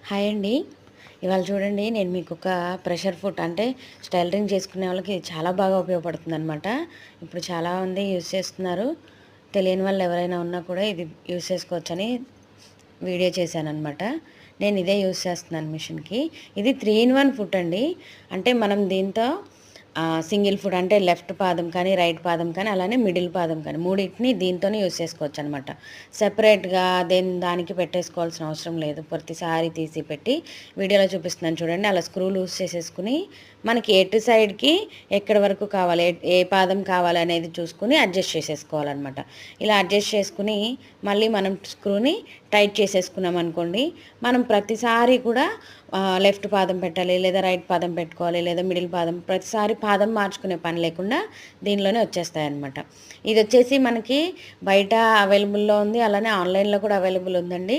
Hi అండి. ఇవాళ చూడండి నేను మీకు ఒక ప్రెషర్ ఫుడ్ అంటే టైలరింగ్ చేసుకునే వాళ్ళకి ఇది చాలా బాగా ఉపయోగపడుతుందనమాట. ఇప్పుడు చాలామంది యూజ్ చేస్తున్నారు. తెలియని వాళ్ళు ఎవరైనా ఉన్నా కూడా ఇది యూజ్ చేసుకోవచ్చని వీడియో చేశాననమాట. నేను ఇదే యూజ్ చేస్తున్నాను మిషన్‌కి. ఇది 3 ఇన్ 1 ఫుడ్ అండి. అంటే మనం దీంతో సింగిల్ ఫుట్ అంటే లెఫ్ట్ పాదం కానీ, రైట్ పాదం కానీ, అలానే మిడిల్ పాదం కానీ మూడిటిని దీంతోనే యూజ్ చేసుకోవచ్చనమాట. సెపరేట్‌గా దానికి పెట్టేసుకోవాల్సిన అవసరం లేదు. ప్రతిసారి తీసి పెట్టి వీడియోలో చూపిస్తున్నాను చూడండి. అలా స్క్రూ లూజ్ చేసేసుకుని మనకి ఎటు సైడ్‌కి ఎక్కడి వరకు కావాలి, ఏ పాదం కావాలనేది చూసుకొని అడ్జస్ట్ చేసేసుకోవాలనమాట. ఇలా అడ్జస్ట్ చేసుకుని మళ్ళీ మనం స్క్రూని టైట్ చేసేసుకున్నామనుకోండి, మనం ప్రతిసారి కూడా లెఫ్ట్ పాదం పెట్టాలి, లేదా రైట్ పాదం పెట్టుకోవాలి, లేదా మిడిల్ పాదం ప్రతిసారి పాదం మార్చుకునే పని లేకుండా దీనిలోనే వచ్చేస్తాయన్నమాట. ఇది వచ్చేసి మనకి బయట అవైలబుల్‌లో ఉంది. అలానే ఆన్‌లైన్‌లో కూడా అవైలబుల్ ఉందండి.